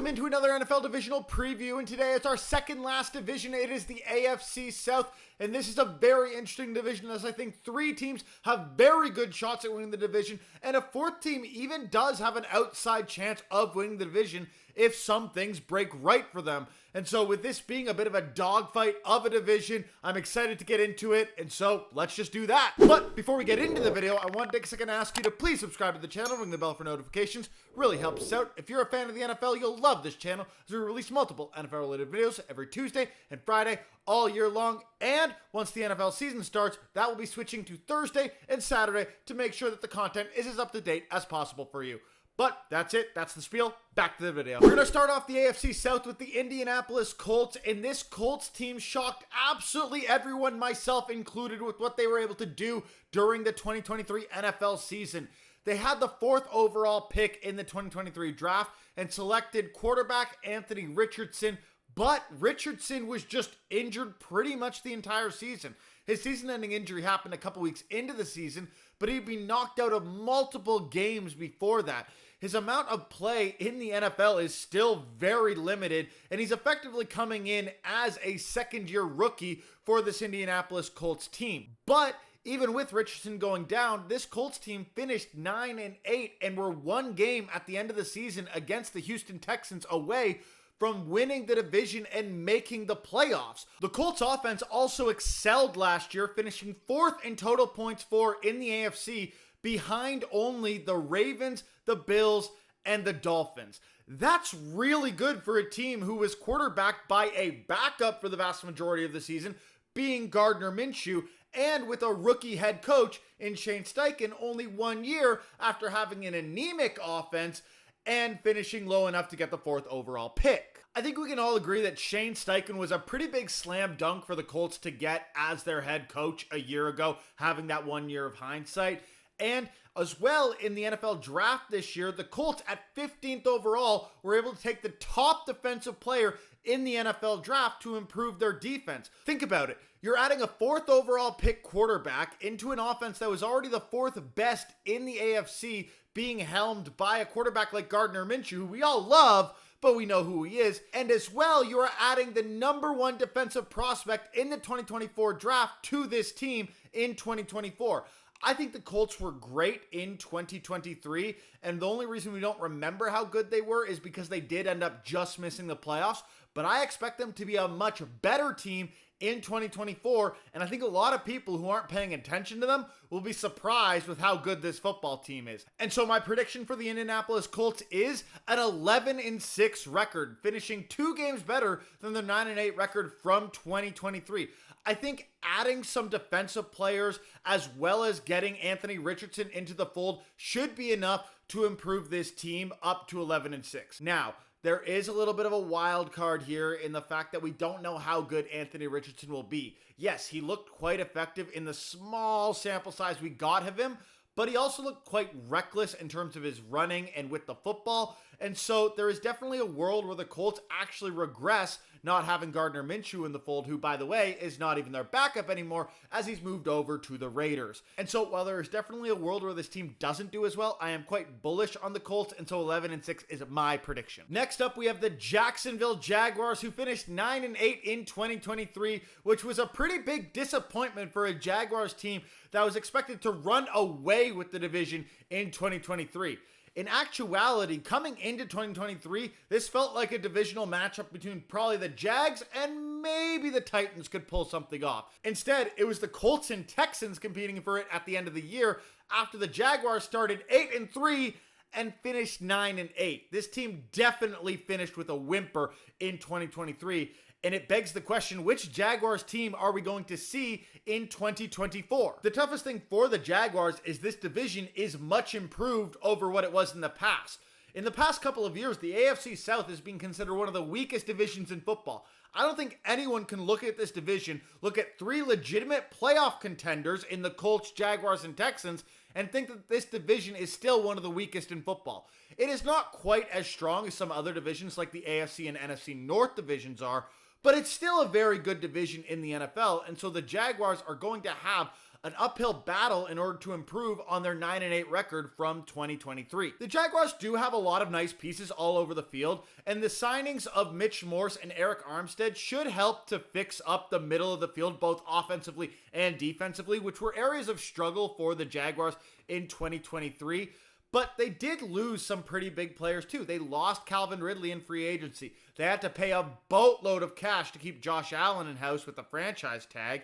Welcome into another NFL divisional preview, and today it's our second last division. It is the AFC South, and this is a very interesting division as I think three teams have very good shots at winning the division, and a fourth team even does have an outside chance of winning the division if some things break right for them. And so with this being a bit of a dogfight of a division, I'm excited to get into it, and so let's just do that. But before we get into the video, I want to take a second to ask you to please subscribe to the channel, ring the bell for notifications. Really helps us out. If you're a fan of the NFL, you'll love this channel as we release multiple NFL-related videos every Tuesday and Friday all year long. And once the NFL season starts, that will be switching to Thursday and Saturday to make sure that the content is as up to date as possible for you. But that's it. That's the spiel. Back to the video. We're going to start off the AFC South with the Indianapolis Colts, and this Colts team shocked absolutely everyone, myself included, with what they were able to do during the 2023 NFL season. They had the 4th overall pick in the 2023 draft and selected quarterback Anthony Richardson, but Richardson was just injured pretty much the entire season. His season-ending injury happened a couple weeks into the season, but he'd been knocked out of multiple games before that. His amount of play in the NFL is still very limited, and he's effectively coming in as a second-year rookie for this Indianapolis Colts team. But even with Richardson going down, this Colts team finished 9-8 and were one game at the end of the season against the Houston Texans away from winning the division and making the playoffs. The Colts offense also excelled last year, finishing 4th in total points for in the AFC, behind only the Ravens, the Bills, and the Dolphins. That's really good for a team who was quarterbacked by a backup for the vast majority of the season, being Gardner Minshew, and with a rookie head coach in Shane Steichen only 1 year after having an anemic offense and finishing low enough to get the 4th overall pick. I think we can all agree that Shane Steichen was a pretty big slam dunk for the Colts to get as their head coach a year ago, having that 1 year of hindsight. And as well, in the NFL draft this year, the Colts at 15th overall were able to take the top defensive player in the NFL draft to improve their defense. Think about it. You're adding a 4th overall pick quarterback into an offense that was already the 4th best in the AFC, being helmed by a quarterback like Gardner Minshew, who we all love, but we know who he is. And as well, you are adding the #1 defensive prospect in the 2024 draft to this team in 2024. I think the Colts were great in 2023, and the only reason we don't remember how good they were is because they did end up just missing the playoffs, but I expect them to be a much better team in 2024, and I think a lot of people who aren't paying attention to them will be surprised with how good this football team is. And so my prediction for the Indianapolis Colts is an 11-6 record, finishing 2 games better than the 9-8 record from 2023. I think adding some defensive players as well as getting Anthony Richardson into the fold should be enough to improve this team up to 11-6. Now, there is a little bit of a wild card here in the fact that we don't know how good Anthony Richardson will be. Yes, he looked quite effective in the small sample size we got of him, but he also looked quite reckless in terms of his running and with the football. And so there is definitely a world where the Colts actually regress not having Gardner Minshew in the fold, who, by the way, is not even their backup anymore as he's moved over to the Raiders. And so while there is definitely a world where this team doesn't do as well, I am quite bullish on the Colts, and so 11-6 is my prediction. Next up, we have the Jacksonville Jaguars, who finished 9-8 in 2023, which was a pretty big disappointment for a Jaguars team that was expected to run away with the division in 2023. In actuality, coming into 2023, this felt like a divisional matchup between probably the Jags and maybe the Titans could pull something off. Instead, it was the Colts and Texans competing for it at the end of the year after the Jaguars started 8-3 and finished 9-8. This team definitely finished with a whimper in 2023. And it begs the question, which Jaguars team are we going to see in 2024? The toughest thing for the Jaguars is this division is much improved over what it was in the past. In the past couple of years, the AFC South has been considered one of the weakest divisions in football. I don't think anyone can look at this division, look at 3 legitimate playoff contenders in the Colts, Jaguars, and Texans, and think that this division is still one of the weakest in football. It is not quite as strong as some other divisions like the AFC and NFC North divisions are, but it's still a very good division in the NFL, and so the Jaguars are going to have an uphill battle in order to improve on their 9-8 record from 2023. The Jaguars do have a lot of nice pieces all over the field, and the signings of Mitch Morse and Eric Armstead should help to fix up the middle of the field, both offensively and defensively, which were areas of struggle for the Jaguars in 2023. But they did lose some pretty big players too. They lost Calvin Ridley in free agency. They had to pay a boatload of cash to keep Josh Allen in-house with the franchise tag.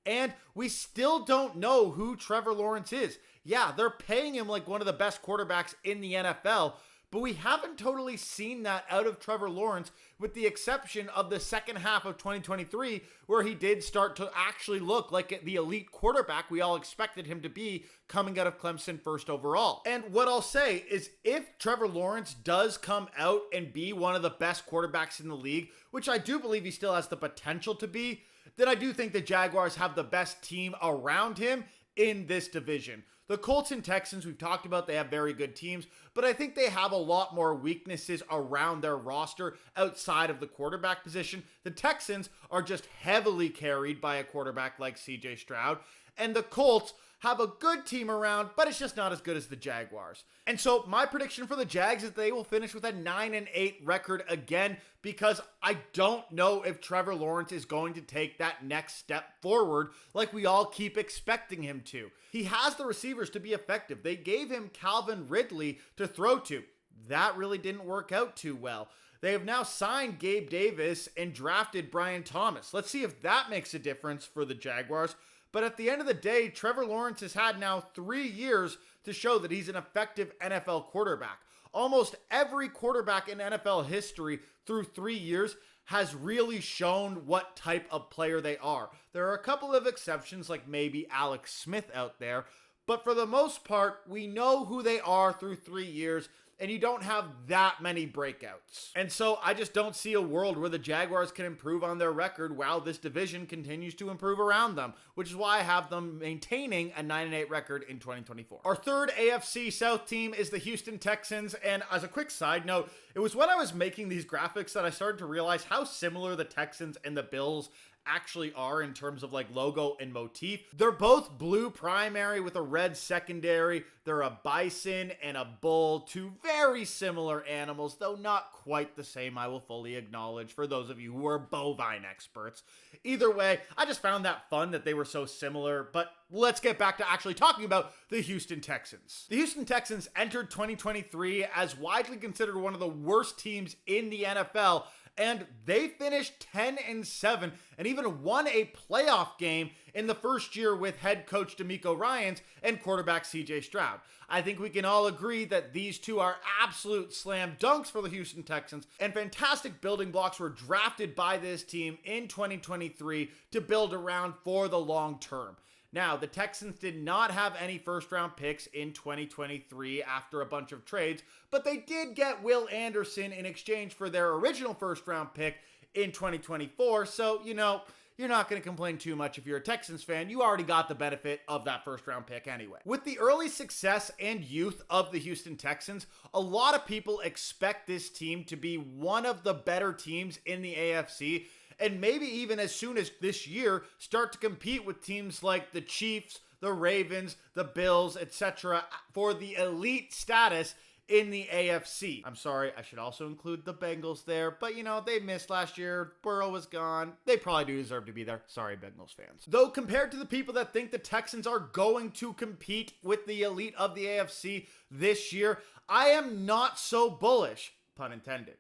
And we still don't know who Trevor Lawrence is. Yeah, they're paying him like one of the best quarterbacks in the NFL, but we haven't totally seen that out of Trevor Lawrence, with the exception of the second half of 2023, where he did start to actually look like the elite quarterback we all expected him to be coming out of Clemson first overall. And what I'll say is, if Trevor Lawrence does come out and be one of the best quarterbacks in the league, which I do believe he still has the potential to be, then I do think the Jaguars have the best team around him in this division. The Colts and Texans, we've talked about, they have very good teams, but I think they have a lot more weaknesses around their roster outside of the quarterback position. The Texans are just heavily carried by a quarterback like CJ Stroud, and the Colts have a good team around, but it's just not as good as the Jaguars. And so my prediction for the Jags is they will finish with a 9-8 record again, because I don't know if Trevor Lawrence is going to take that next step forward like we all keep expecting him to. He has the receivers to be effective. They gave him Calvin Ridley to throw to. That really didn't work out too well. They have now signed Gabe Davis and drafted Brian Thomas. Let's see if that makes a difference for the Jaguars. But at the end of the day, Trevor Lawrence has had now 3 years to show that he's an effective NFL quarterback. Almost every quarterback in NFL history through 3 years has really shown what type of player they are. There are a couple of exceptions, like maybe Alex Smith out there, but for the most part, we know who they are through 3 years, and you don't have that many breakouts. And so I just don't see a world where the Jaguars can improve on their record while this division continues to improve around them, which is why I have them maintaining a 9-8 record in 2024. Our third AFC South team is the Houston Texans, and as a quick side note, it was when I was making these graphics that I started to realize how similar the Texans and the Bills actually are in terms of like logo and motif. They're both blue primary with a red secondary. They're a bison and a bull, two very similar animals, though not quite the same, I will fully acknowledge, for those of you who are bovine experts. Either way, I just found that fun that they were so similar, but let's get back to actually talking about the Houston Texans. The Houston Texans entered 2023 as widely considered one of the worst teams in the NFL, and they finished 10-7 and even won a playoff game in the first year with head coach DeMeco Ryans and quarterback CJ Stroud. I think we can all agree that these two are absolute slam dunks for the Houston Texans, and fantastic building blocks were drafted by this team in 2023 to build around for the long term. Now, the Texans did not have any first-round picks in 2023 after a bunch of trades, but they did get Will Anderson in exchange for their original first-round pick in 2024, so, you know, you're not going to complain too much if you're a Texans fan. You already got the benefit of that first-round pick anyway. With the early success and youth of the Houston Texans, a lot of people expect this team to be one of the better teams in the AFC, and maybe even as soon as this year, start to compete with teams like the Chiefs, the Ravens, the Bills, etc. for the elite status in the AFC. I'm sorry, I should also include the Bengals there, but you know, they missed last year. Burrow was gone. They probably do deserve to be there. Sorry, Bengals fans. Though compared to the people that think the Texans are going to compete with the elite of the AFC this year, I am not so bullish, pun intended.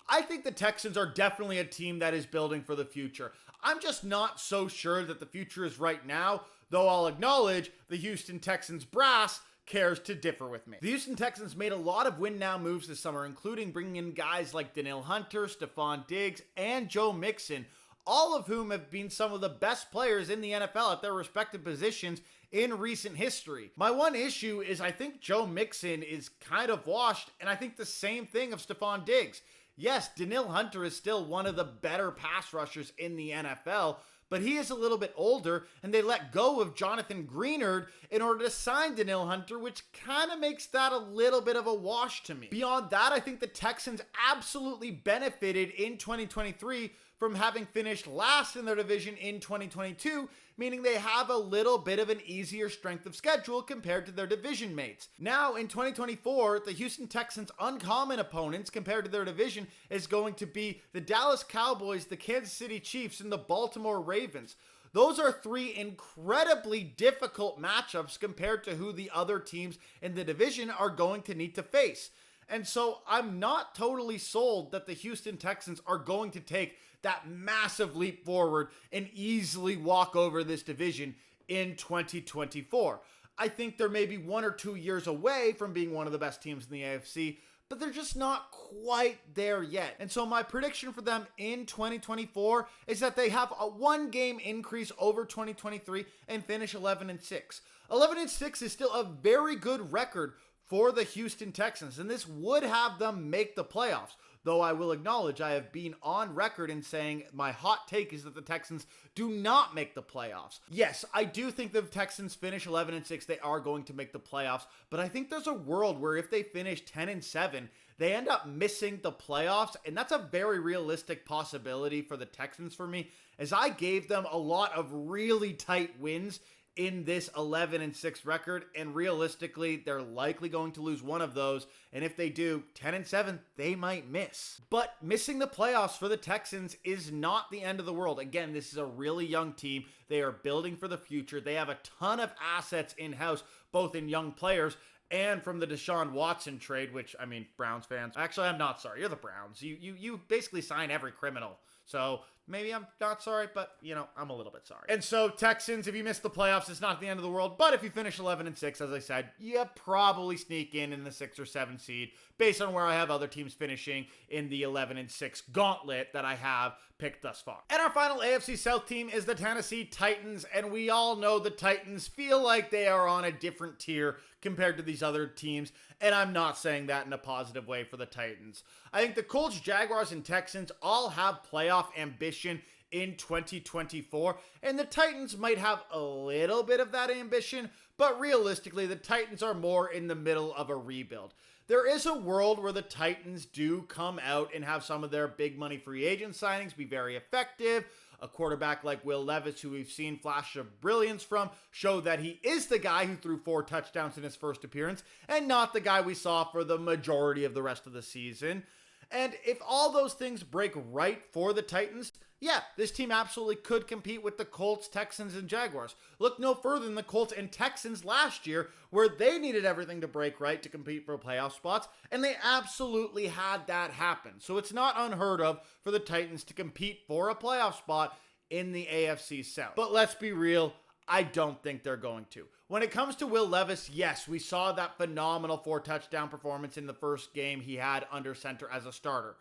I think the Texans are definitely a team that is building for the future. I'm just not so sure that the future is right now, though I'll acknowledge the Houston Texans brass cares to differ with me. The Houston Texans made a lot of win-now moves this summer, including bringing in guys like Danielle Hunter, Stephon Diggs, and Joe Mixon, all of whom have been some of the best players in the NFL at their respective positions in recent history. My one issue is I think Joe Mixon is kind of washed, and I think the same thing of Stephon Diggs. Yes, Danielle Hunter is still one of the better pass rushers in the NFL, but he is a little bit older, and they let go of Jonathan Greenard in order to sign Danielle Hunter, which kind of makes that a little bit of a wash to me. Beyond that, I think the Texans absolutely benefited in 2023 from having finished last in their division in 2022, meaning they have a little bit of an easier strength of schedule compared to their division mates. Now, in 2024, the Houston Texans' uncommon opponents compared to their division is going to be the Dallas Cowboys, the Kansas City Chiefs, and the Baltimore Ravens. Those are three incredibly difficult matchups compared to who the other teams in the division are going to need to face. And so I'm not totally sold that the Houston Texans are going to take that massive leap forward and easily walk over this division in 2024. I think they're maybe 1 or 2 years away from being one of the best teams in the AFC, but they're just not quite there yet. And so my prediction for them in 2024 is that they have a 1-game increase over 2023 and finish 11-6. 11-6 is still a very good record for the Houston Texans, and this would have them make the playoffs. Though I will acknowledge I have been on record in saying my hot take is that the Texans do not make the playoffs. Yes, I do think the Texans finish 11-6, they are going to make the playoffs, but I think there's a world where if they finish 10-7, they end up missing the playoffs, and that's a very realistic possibility for the Texans for me, as I gave them a lot of really tight wins in this 11-6 record, and realistically, they're likely going to lose one of those, and if they do, 10-7, they might miss. But missing the playoffs for the Texans is not the end of the world. Again, this is a really young team. They are building for the future. They have a ton of assets in-house, both in young players and from the Deshaun Watson trade, which, I mean, Browns fans. Actually, I'm not sorry. You're the Browns. You basically sign every criminal. So maybe I'm not sorry, but, you know, I'm a little bit sorry. And so, Texans, if you miss the playoffs, it's not the end of the world. But if you finish 11-6, as I said, you probably sneak in the 6 or 7 seed based on where I have other teams finishing in the 11-6 gauntlet that I have picked thus far. And our final AFC South team is the Tennessee Titans, and we all know the Titans feel like they are on a different tier compared to these other teams, and I'm not saying that in a positive way for the Titans. I think the Colts, Jaguars, and Texans all have playoff ambition in 2024, and the Titans might have a little bit of that ambition, but realistically, the Titans are more in the middle of a rebuild. There is a world where the Titans do come out and have some of their big money free agent signings be very effective. A quarterback like Will Levis, who we've seen flash of brilliance from, show that he is the guy who threw 4 touchdowns in his first appearance and not the guy we saw for the majority of the rest of the season. And if all those things break right for the Titans, yeah, this team absolutely could compete with the Colts, Texans, and Jaguars. Look no further than the Colts and Texans last year, where they needed everything to break right to compete for playoff spots, and they absolutely had that happen. So it's not unheard of for the Titans to compete for a playoff spot in the AFC South. But let's be real, I don't think they're going to. When it comes to Will Levis, yes, we saw that phenomenal 4-touchdown performance in the first game he had under center as a starter.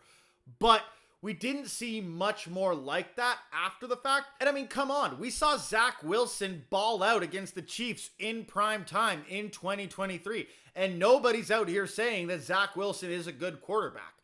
But we didn't see much more like that after the fact. And I mean, come on. We saw Zach Wilson ball out against the Chiefs in prime time in 2023. And nobody's out here saying that Zach Wilson is a good quarterback.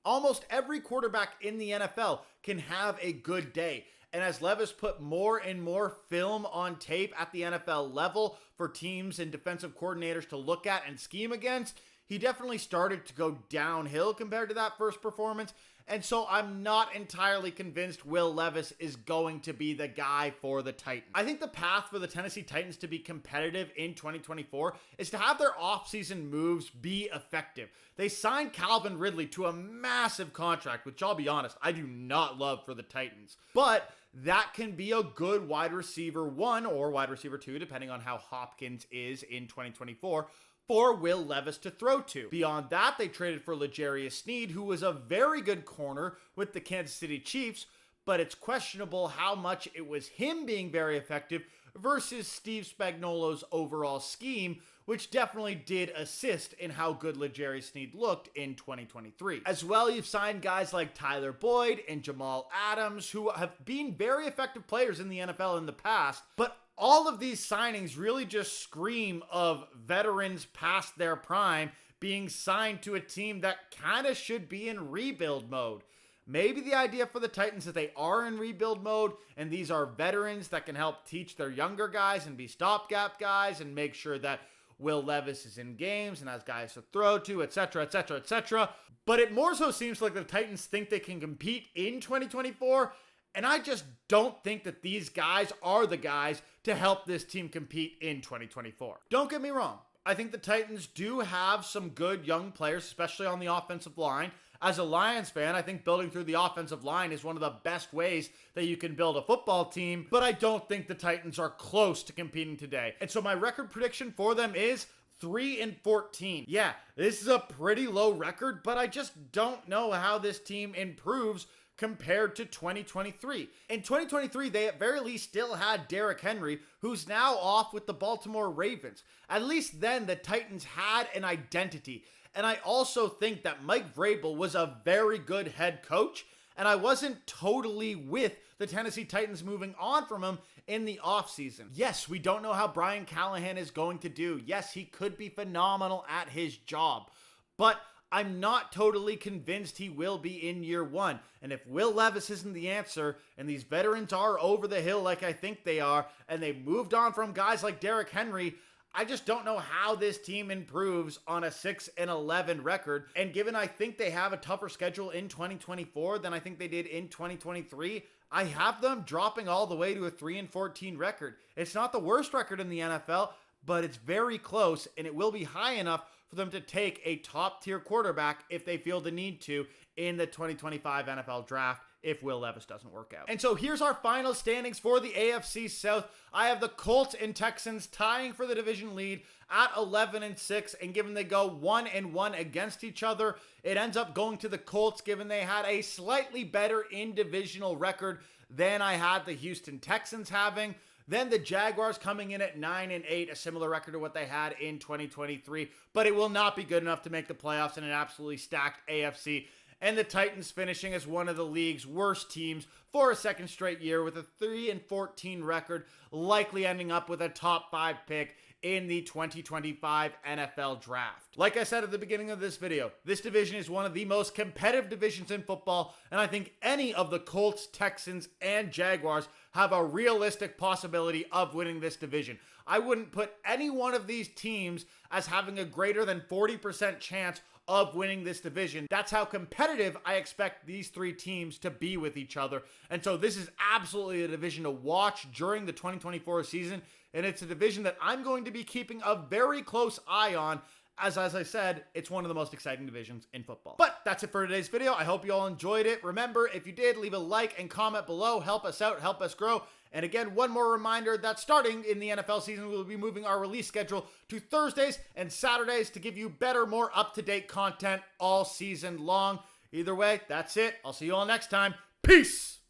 Almost every quarterback in the NFL can have a good day. And as Levis put more and more film on tape at the NFL level for teams and defensive coordinators to look at and scheme against, he definitely started to go downhill compared to that first performance. And so I'm not entirely convinced Will Levis is going to be the guy for the Titans. I think the path for the Tennessee Titans to be competitive in 2024 is to have their offseason moves be effective. They signed Calvin Ridley to a massive contract, which I'll be honest, I do not love for the Titans. But that can be a good wide receiver 1 or wide receiver 2, depending on how Hopkins is in 2024. For Will Levis to throw to. Beyond that, they traded for L'Jarius Sneed, who was a very good corner with the Kansas City Chiefs, but it's questionable how much it was him being very effective versus Steve Spagnuolo's overall scheme, which definitely did assist in how good L'Jarius Sneed looked in 2023. As well, you've signed guys like Tyler Boyd and Jamal Adams, who have been very effective players in the NFL in the past, but all of these signings really just scream of veterans past their prime being signed to a team that kind of should be in rebuild mode. Maybe the idea for the Titans is they are in rebuild mode, and these are veterans that can help teach their younger guys and be stopgap guys and make sure that Will Levis is in games and has guys to throw to, etc., etc., etc. But it more so seems like the Titans think they can compete in 2024, and I just don't think that these guys are the guys to help this team compete in 2024. Don't get me wrong. I think the Titans do have some good young players, especially on the offensive line. As a Lions fan, I think building through the offensive line is one of the best ways that you can build a football team, but I don't think the Titans are close to competing today. And so my record prediction for them is 3-14. Yeah, this is a pretty low record, but I just don't know how this team improves compared to 2023. In 2023, they at very least still had Derrick Henry, who's now off with the Baltimore Ravens. At least then the Titans had an identity. And I also think that Mike Vrabel was a very good head coach, and I wasn't totally with the Tennessee Titans moving on from him in the offseason. Yes, we don't know how Brian Callahan is going to do. Yes, he could be phenomenal at his job, but I'm not totally convinced he will be in year one. And if Will Levis isn't the answer, and these veterans are over the hill like I think they are, and they moved on from guys like Derrick Henry, I just don't know how this team improves on a 6-11 record. And given I think they have a tougher schedule in 2024 than I think they did in 2023, I have them dropping all the way to a 3-14 record. It's not the worst record in the NFL, but it's very close, and it will be high enough for them to take a top-tier quarterback if they feel the need to in the 2025 NFL Draft if Will Levis doesn't work out. And so here's our final standings for the AFC South. I have the Colts and Texans tying for the division lead at 11-6, and given they go 1-1 against each other, it ends up going to the Colts given they had a slightly better in-divisional record than I had the Houston Texans having. Then the Jaguars coming in at 9-8, a similar record to what they had in 2023, but it will not be good enough to make the playoffs in an absolutely stacked AFC. And the Titans finishing as one of the league's worst teams for a second straight year with a 3-14 record, likely ending up with a top 5 pick in the 2025 NFL Draft. Like I said at the beginning of this video, this division is one of the most competitive divisions in football, and I think any of the Colts, Texans, and Jaguars have a realistic possibility of winning this division. I wouldn't put any one of these teams as having a greater than 40% chance of winning this division. That's how competitive I expect these three teams to be with each other. And so this is absolutely a division to watch during the 2024 season. And it's a division that I'm going to be keeping a very close eye on, as I said, it's one of the most exciting divisions in football. But that's it for today's video. I hope you all enjoyed it. Remember, if you did, leave a like and comment below. Help us out, help us grow. And again, one more reminder that starting in the NFL season, we'll be moving our release schedule to Thursdays and Saturdays to give you better, more up-to-date content all season long. Either way, that's it. I'll see you all next time. Peace!